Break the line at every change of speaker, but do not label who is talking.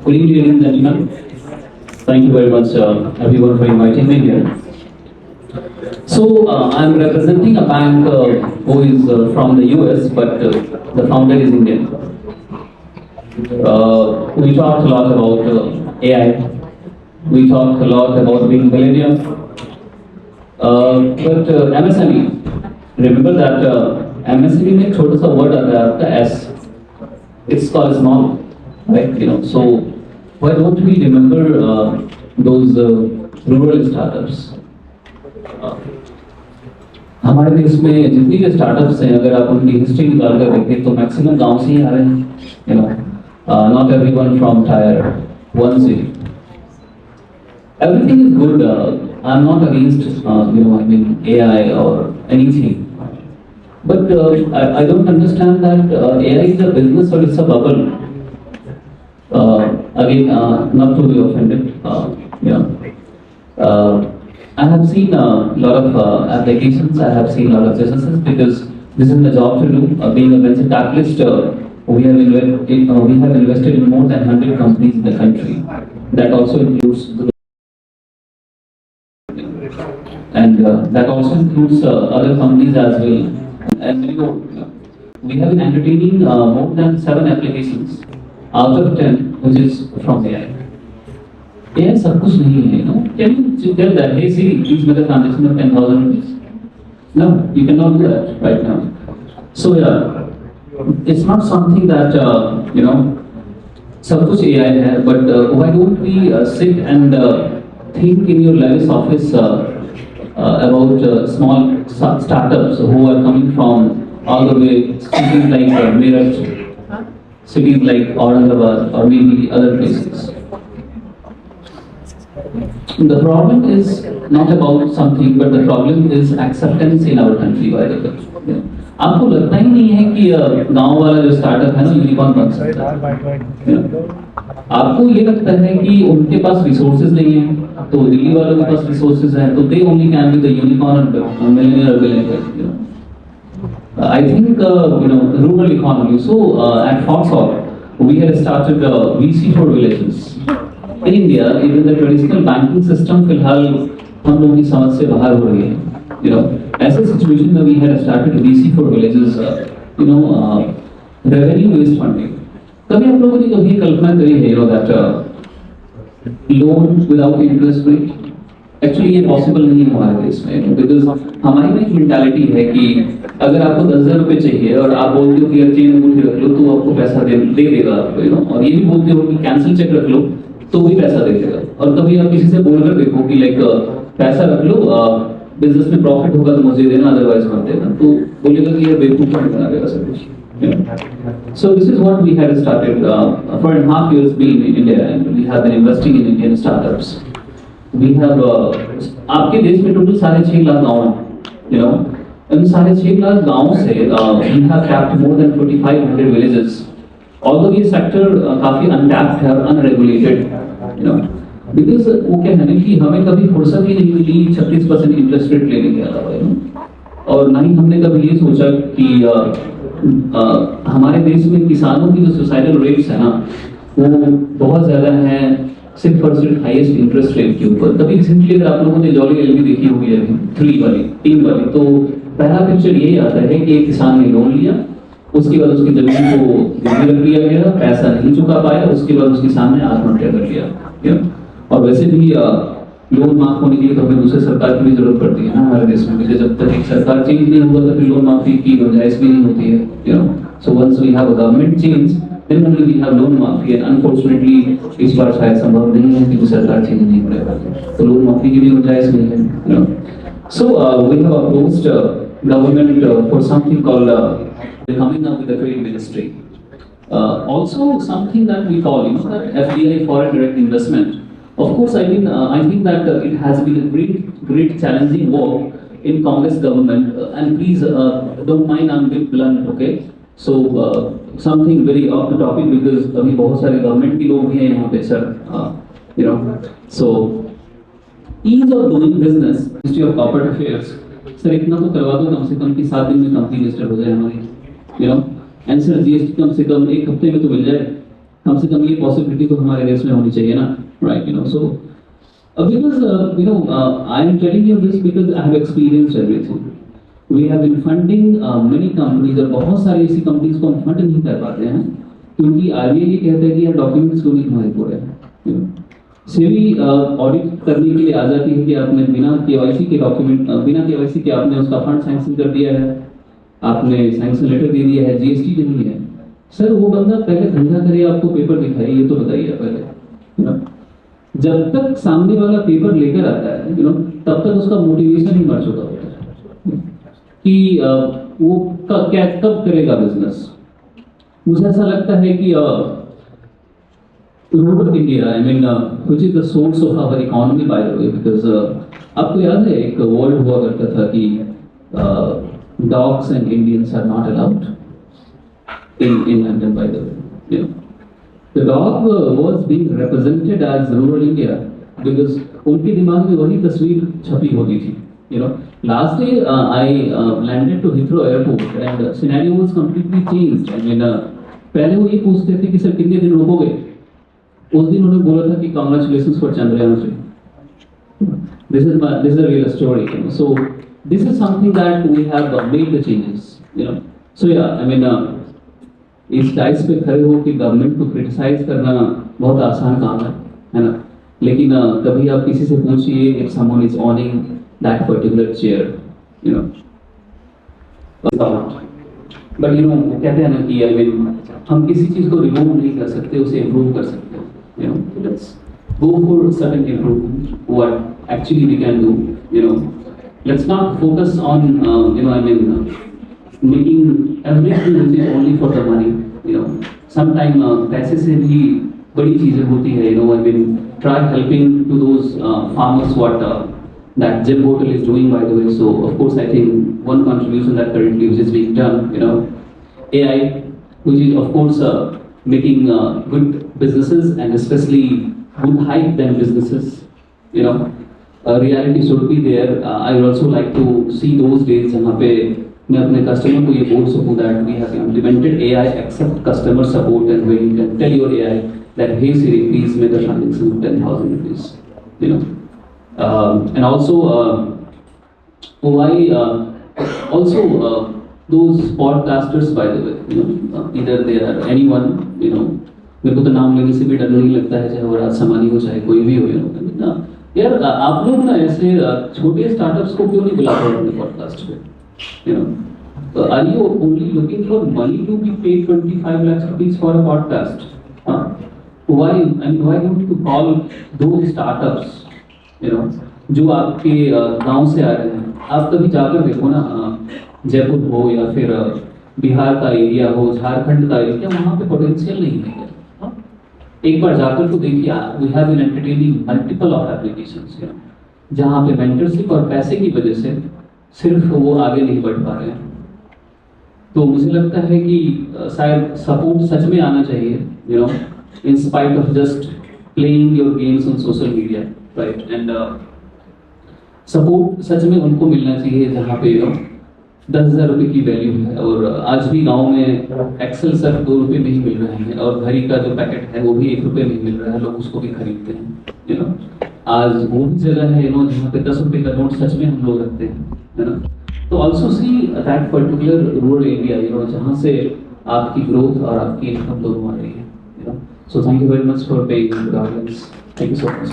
Good evening, ladies and gentlemen. Thank you very much, everyone, for inviting me here. So, I'm representing a bank who is from the US, but the founder is Indian. We talked a lot about AI. We talked a lot about being millennial. But MSME, remember that MSME में एक छोटा सा word आता है आपका S. It's called small, right? So why don't we remember those rural startups? हमारे देश में जितनी भी स्टार्टअप्स हैं, अगर आप उनकी हिस्ट्री निकाल कर देखें तो मैक्सिमम गांव से ही आ रहे हैं. Not everyone from tier 1 city. Everything is good. I'm not against AI or anything. But I don't understand that AI is a business or it's a bubble. Again, not to be offended. I have seen a lot of applications. I have seen a lot of businesses because this is my job to do. Being a venture capitalist, we have invested in more than 100 companies in the country. That also includes other companies as well. And we have been entertaining more than 7 applications out of 10, which is from AI. AI सब कुछ नहीं है, Can you tell that, hey Siri, please make a transaction of 10,000 rupees? No, you cannot do that right now. So yeah, it's not something that सब कुछ AI है, but why don't we sit and think in your Levis office about small startups who are coming from all the way cities like Meerut, cities like Aurangabad or maybe other places. The problem is not about something, but the problem is acceptance in our country by the country. आपको लगता ही नहीं है कि गांव वाला जो startup है ना यूनिकॉर्न बन सकता है. आपको ये लगता है कि उनके पास रिसोर्सेज नहीं है, तो दिल्ली वालों के पास रिसोर्सेज हैं, तो they only can be the unicorn millionaire billionaire. I think rural economy. So at Foxhog, we had started VC for villages. In India, even the traditional banking system फिलहाल हम लोगों की समझ से बाहर हो रही है. As a situation where we had started VC for villages, revenue-based funding. कभी आप लोगों ने कभी कल्पना करी है that loan without interest rate? Actually ये possible नहीं है हमारे देश में, because हमारी में एक mentality है कि अगर आपको 10,000 रुपए चाहिए और आप बोलते हो कि यार चेन अंगूठी रख लो तो आपको पैसा दे देगा आपको, और ये भी बोलते हो कि कैंसिल चेक रख लो तो भी पैसा दे देगा. और कभी आप किसी से बोलकर देखो कि लाइक पैसा रख लो, बिजनेस में प्रॉफिट होगा तो मुझे देना, अदरवाइज मत देना, तो बोलेगा कि ये बेवकूफ बना देगा सब कुछ. So this is what we had started 4.5 years being in India, and we have been investing in Indian startups. We have आपके देश में टोटल 6.5 लाख गाँव हैं, इन 6.5 लाख गाँव से we have tapped more than 4,500 villages. Although ये सेक्टर काफी untapped है, unregulated, because वो क्या है ना कि हमें कभी फुर्सत ही नहीं मिली 36% इंटरेस्ट रेट लेने के अलावा, और ना ही हमने कभी ये सोचा कि हमारे देश में किसानों की जो सुसाइडल रेट्स है ना वो बहुत ज्यादा है 6% हाईएस्ट इंटरेस्ट रेट के ऊपर. तभी रिसेंटली अगर आप लोगों ने जॉली एलबी देखी होगी अभी 3 वाली, तो पहला पिक्चर यही आता है कि एक किसान ने लोन लिया, उसके बाद उसकी जमीन को गिरवी रख दिया गया, पैसा नहीं चुका पाया, उसके बाद उसके सामने आत्महत्या कर लिया. और वैसे भी लोन माफ होने के लिए तो हमें दूसरे सरकार की भी जरूरत पड़ती है ना हमारे देश में, क्योंकि जब तक एक सरकार चेंज नहीं होगा तो फिर लोन माफी की गुंजाइश भी नहीं होती है. So once we have a government change then only we have loan माफी, एंड अनफॉर्चुनेटली इस बार शायद संभव नहीं है क्योंकि सरकार चेंज नहीं होने वाली, तो लोन माफी की भी गुंजाइश नहीं है. So we have approached government for something called coming up with the trade ministry. Also something that we call that FDI, foreign direct investment. Of course, I think that it has been a great challenging work in Congress government, and please don't mind I'm a bit blunt, okay? So something very off the topic because अभी बहुत सारे government के लोग भी हैं यहाँ पे sir, so ease of doing business, Ministry of Corporate Affairs, sir इतना तो करवा दो कम से कम कि 7 दिन में कंपनी रजिस्टर हो जाए हमारी, and सर GST कम से कम 1 हफ्ते में तो मिल जाए. कम से कम ये पॉसिबिलिटी तो हमारे देश में होनी चाहिए ना, right? So because I am telling you this because I have experienced everything. We have been funding many companies, और बहुत सारी ऐसी कंपनीज को हम फंड नहीं कर पाते हैं क्योंकि आरबीआई ये कहता है कि यार डॉक्यूमेंट्स क्यों नहीं हमारे पूरे हैं। सेबी ऑडिट करने के लिए आ जाती है कि आपने बिना केवाईसी के डॉक्यूमेंट, बिना केवाईसी के आपने उसका फंड सैंक्शन कर दिया है, आपने सैंक्शन लेटर दे दिया है, जीएसटी नहीं है। सर वो बंदा पहले धंधा करे, आपको पेपर दिखाइए, ये तो बताइए पहले। जब तक सामने वाला पेपर लेकर आता है तब तक उसका मोटिवेशन ही मर चुका होता है कि वो कब करेगा बिजनेस। मुझे ऐसा लगता है कि rural India, I mean which is the source of our economy by the way, because आपको याद है एक वर्ड हुआ करता था कि dogs and Indians are not allowed in London, by the way. The dog was being represented as rural India because उनके दिमाग में वही तस्वीर छपी होती थी। Last day I landed to Heathrow Airport and scenario was completely changed. I mean, पहले वो ये पूछते थे कि सर कितने दिन रुकोगे। उस दिन उन्होंने बोला था कि congratulations for Chandrayaan 3. This is a real story. So this is something that we have made the changes. So yeah, I mean. इस डाइस पे खड़े हो कि गवर्नमेंट को क्रिटिसाइज करना बहुत आसान काम है ना? लेकिन कभी आप किसी से पूछिए if someone is ऑनिंग that particular chair, but वो कहते हैं ना कि आई मीन हम किसी चीज को रिमूव नहीं कर सकते, उसे इम्प्रूव कर सकते हैं। Let's go for certain improvement what actually we can do. Let's not focus on I mean making everything which is only for the money. Sometime पैसे से भी बड़ी चीजें होती है। I mean, try helping to those farmers what that Jim Hotel is doing, by the way. So of course I think one contribution that currently which is being done, AI, which is of course making good businesses and especially good hype than businesses. Reality should be there. I would also like to see those days जहाँ पे मैं अपने customer को ये बोल सकूं that we have implemented AI except customer support and where you can tell your AI that hey Siri please make a transaction of 10,000 rupees, and also why also those podcasters, by the way, either they are anyone, मेरे को तो नाम लेने से भी डर नहीं लगता है, चाहे वो राज समानी हो चाहे कोई भी हो। यार आप लोग ना ऐसे छोटे स्टार्टअप्स को क्यों नहीं बुलाते हैं अपने पॉडकास्ट पे? Are you only looking for money to be paid 25 lakhs rupees for a podcast? Why don't you call those startups, जो आपके गांव से आ रहे हैं? आप कभी जाकर देखो ना, जयपुर हो या फिर बिहार का एरिया हो, झारखंड का एरिया, वहाँ पे पोटेंशियल नहीं है। एक बार जाकर तो देखिए, we have been entertaining multiple of applications, जहाँ पे मेंटरशिप और पैसे की वजह से सिर्फ वो आगे नहीं बढ़ पा रहे हैं। तो मुझे लगता है कि शायद सपोर्ट सच में आना चाहिए, in spite of just playing your games on social media, right? And support सच में उनको मिलना चाहिए जहाँ पे 10,000 रुपये की वैल्यू है। और आज भी गांव में एक्सेल सिर्फ 2 रुपये में ही मिल रहे हैं और घड़ी का जो पैकेट है वो भी 1 रुपये में ही मिल रहा है, लोग उसको भी खरीदते हैं। आज वो भी जगह है जहाँ पे 10 रुपये का नोट सच में हम लोग रखते हैं, है ना? तो also see that particular rural area, जहाँ से आपकी ग्रोथ और आपकी इनकम दोनों आ रही है। So thank you very much for paying the audience. Thank you so much.